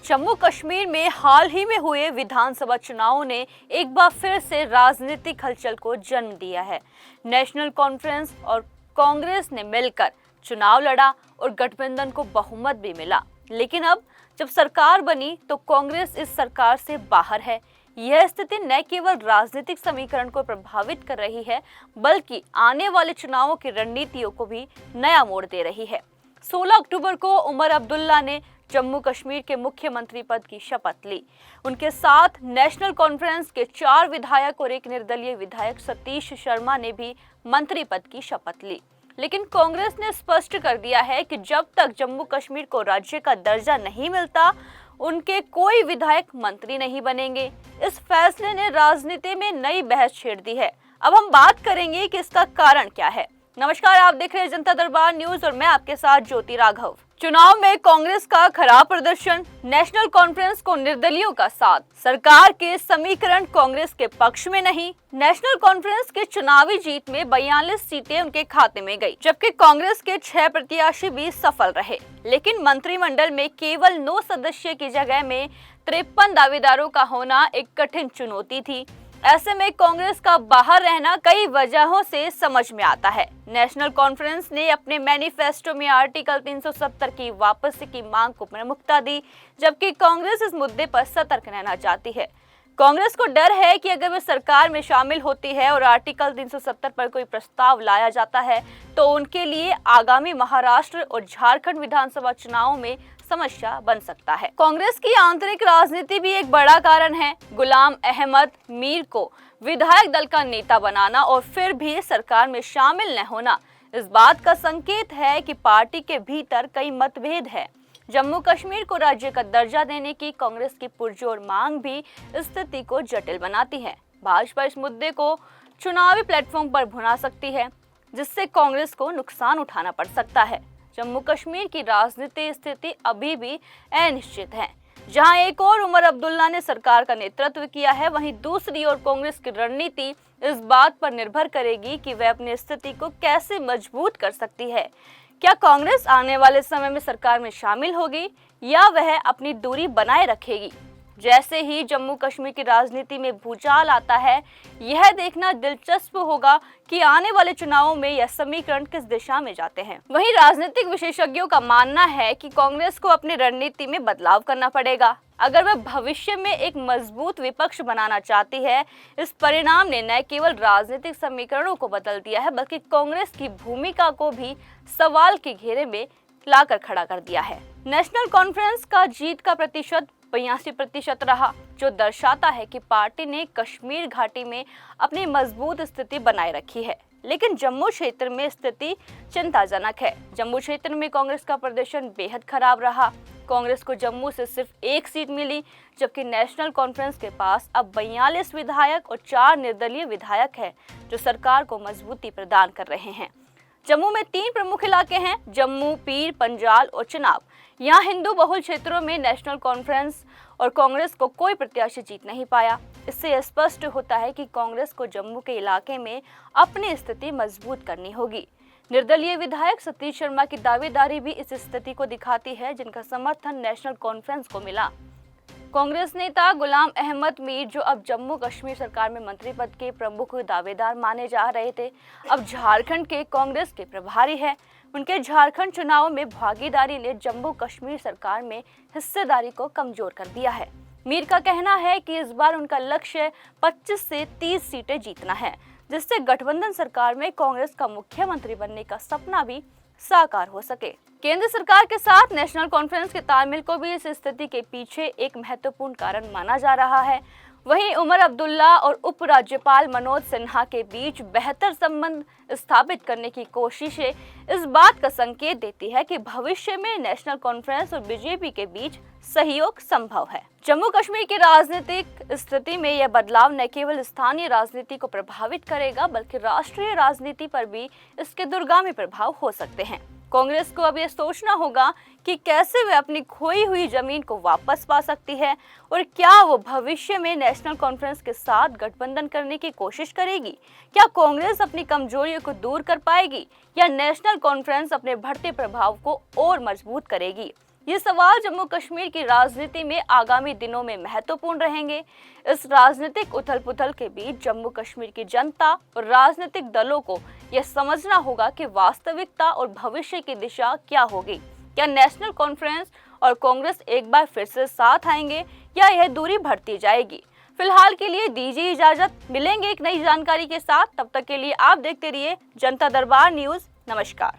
जम्मू कश्मीर में हाल ही में हुए विधानसभा चुनावों ने एक बार फिर से राजनीतिक हलचल को जन्म दिया है। नेशनल कॉन्फ्रेंस और कांग्रेस ने मिलकर चुनाव लड़ा और गठबंधन को बहुमत भी मिला, लेकिन अब जब सरकार बनी तो कांग्रेस इस सरकार से बाहर है। यह स्थिति न केवल राजनीतिक समीकरण को प्रभावित कर रही है, बल्कि आने वाले चुनावों की रणनीतियों को भी नया मोड़ दे रही है। 16 अक्टूबर को उमर अब्दुल्ला ने जम्मू कश्मीर के मुख्यमंत्री पद की शपथ ली। उनके साथ नेशनल कॉन्फ्रेंस के 4 विधायक और एक निर्दलीय विधायक सतीश शर्मा ने भी मंत्री पद की शपथ ली। लेकिन कांग्रेस ने स्पष्ट कर दिया है कि जब तक जम्मू कश्मीर को राज्य का दर्जा नहीं मिलता, उनके कोई विधायक मंत्री नहीं बनेंगे। इस फैसले ने राजनीति में नई बहस छेड़ दी है। अब हम बात करेंगे कि इसका कारण क्या है। नमस्कार, आप देख रहे हैं जनता दरबार न्यूज और मैं आपके साथ ज्योति राघव। चुनाव में कांग्रेस का खराब प्रदर्शन, नेशनल कॉन्फ्रेंस को निर्दलीयों का साथ, सरकार के समीकरण कांग्रेस के पक्ष में नहीं। नेशनल कॉन्फ्रेंस के चुनावी जीत में 42 सीटें उनके खाते में गई, जबकि कांग्रेस के 6 प्रत्याशी भी सफल रहे। लेकिन मंत्रिमंडल में केवल 9 सदस्य की जगह में 53 दावेदारों का होना एक कठिन चुनौती थी। ऐसे में कांग्रेस का बाहर रहना कई वजहों से समझ में आता है। नेशनल कॉन्फ्रेंस ने अपने मैनिफेस्टो में आर्टिकल 370 की वापसी की मांग को प्रमुखता दी, जबकि कांग्रेस इस मुद्दे पर सतर्क रहना चाहती है। कांग्रेस को डर है कि अगर वे सरकार में शामिल होती है और आर्टिकल 370 पर कोई प्रस्ताव लाया जाता है तो उनके लिए आगामी महाराष्ट्र और झारखंड विधानसभा चुनावों में समस्या बन सकता है। कांग्रेस की आंतरिक राजनीति भी एक बड़ा कारण है। गुलाम अहमद मीर को विधायक दल का नेता बनाना और फिर भी सरकार में शामिल न होना इस बात का संकेत है कि पार्टी के भीतर कई मतभेद है। जम्मू कश्मीर को राज्य का दर्जा देने की कांग्रेस की पुरजोर मांग भी स्थिति को जटिल बनाती है। भाजपा इस मुद्दे को चुनावी प्लेटफॉर्म पर भुना सकती है, जिससे कांग्रेस को नुकसान उठाना पड़ सकता है। जम्मू कश्मीर की राजनीतिक स्थिति अभी भी अनिश्चित है। जहां एक और उमर अब्दुल्ला ने सरकार का नेतृत्व किया है, वहीं दूसरी ओर कांग्रेस की रणनीति इस बात पर निर्भर करेगी कि वह अपनी स्थिति को कैसे मजबूत कर सकती है। क्या कांग्रेस आने वाले समय में सरकार में शामिल होगी या वह अपनी दूरी बनाए रखेगी? जैसे ही जम्मू कश्मीर की राजनीति में भूचाल आता है, यह देखना दिलचस्प होगा कि आने वाले चुनावों में यह समीकरण किस दिशा में जाते हैं। वहीं राजनीतिक विशेषज्ञों का मानना है कि कांग्रेस को अपनी रणनीति में बदलाव करना पड़ेगा अगर वह भविष्य में एक मजबूत विपक्ष बनाना चाहती है। इस परिणाम ने न केवल राजनीतिक समीकरणों को बदल दिया है, बल्कि कांग्रेस की भूमिका को भी सवाल के घेरे में लाकर खड़ा कर दिया है। नेशनल कॉन्फ्रेंस का जीत का प्रतिशत 82% रहा, जो दर्शाता है कि पार्टी ने कश्मीर घाटी में अपनी मजबूत स्थिति बनाए रखी है। लेकिन जम्मू क्षेत्र में स्थिति चिंताजनक है। जम्मू क्षेत्र में कांग्रेस का प्रदर्शन बेहद खराब रहा। कांग्रेस को जम्मू से सिर्फ 1 सीट मिली, जबकि नेशनल कॉन्फ्रेंस के पास अब 42 विधायक और 4 निर्दलीय विधायक हैं, जो सरकार को मजबूती प्रदान कर रहे हैं। जम्मू में 3 प्रमुख इलाके हैं: जम्मू, पीर, पंजाल और चिनाब। यहाँ हिंदू बहुल क्षेत्रों में नेशनल कॉन्फ्रेंस और कांग्रेस को कोई प्रत्याशी जीत नहीं पाया। इससे यह स्पष्ट होता है कि कांग्रेस को जम्मू के इलाके में अपनी स्थिति मजबूत करनी होगी। निर्दलीय विधायक सतीश शर्मा की दावेदारी भी इस स्थिति को दिखाती है, जिनका समर्थन नेशनल कॉन्फ्रेंस को मिला। कांग्रेस नेता गुलाम अहमद मीर, जो अब जम्मू कश्मीर सरकार में मंत्री पद के प्रमुख दावेदार माने जा रहे थे, अब झारखंड के कांग्रेस के प्रभारी है। उनके झारखंड चुनाव में भागीदारी ने जम्मू कश्मीर सरकार में हिस्सेदारी को कमजोर कर दिया है। मीर का कहना है कि इस बार उनका लक्ष्य 25 से 30 सीटें जीतना है, जिससे गठबंधन सरकार में कांग्रेस का मुख्यमंत्री बनने का सपना भी साकार हो सके। केंद्र सरकार के साथ नेशनल कॉन्फ्रेंस के तालमेल को भी इस स्थिति के पीछे एक महत्वपूर्ण कारण माना जा रहा है। वहीं उमर अब्दुल्ला और उपराज्यपाल मनोज सिन्हा के बीच बेहतर संबंध स्थापित करने की कोशिशें इस बात का संकेत देती है कि भविष्य में नेशनल कॉन्फ्रेंस और बीजेपी के बीच सहयोग संभव है। जम्मू कश्मीर की राजनीतिक स्थिति में यह बदलाव न केवल स्थानीय राजनीति को प्रभावित करेगा, बल्कि राष्ट्रीय राजनीति पर भी इसके दूरगामी प्रभाव हो सकते हैं। कांग्रेस को अब यह सोचना होगा कि कैसे वे अपनी खोई हुई जमीन को वापस पा सकती है और क्या वो भविष्य में नेशनल कॉन्फ्रेंस के साथ गठबंधन करने की कोशिश करेगी। क्या कांग्रेस अपनी कमजोरियों को दूर कर पाएगी या नेशनल कॉन्फ्रेंस अपने बढ़ते प्रभाव को और मजबूत करेगी। ये सवाल जम्मू कश्मीर की राजनीति में आगामी दिनों में महत्वपूर्ण रहेंगे। इस राजनीतिक उथल-पुथल के बीच जम्मू कश्मीर की जनता और राजनीतिक दलों को यह समझना होगा कि वास्तविकता और भविष्य की दिशा क्या होगी। क्या नेशनल कॉन्फ्रेंस और कांग्रेस एक बार फिर से साथ आएंगे या यह दूरी बढ़ती जाएगी? फिलहाल के लिए दीजिए इजाजत, मिलेंगे एक नई जानकारी के साथ। तब तक के लिए आप देखते रहिए जनता दरबार न्यूज़। नमस्कार।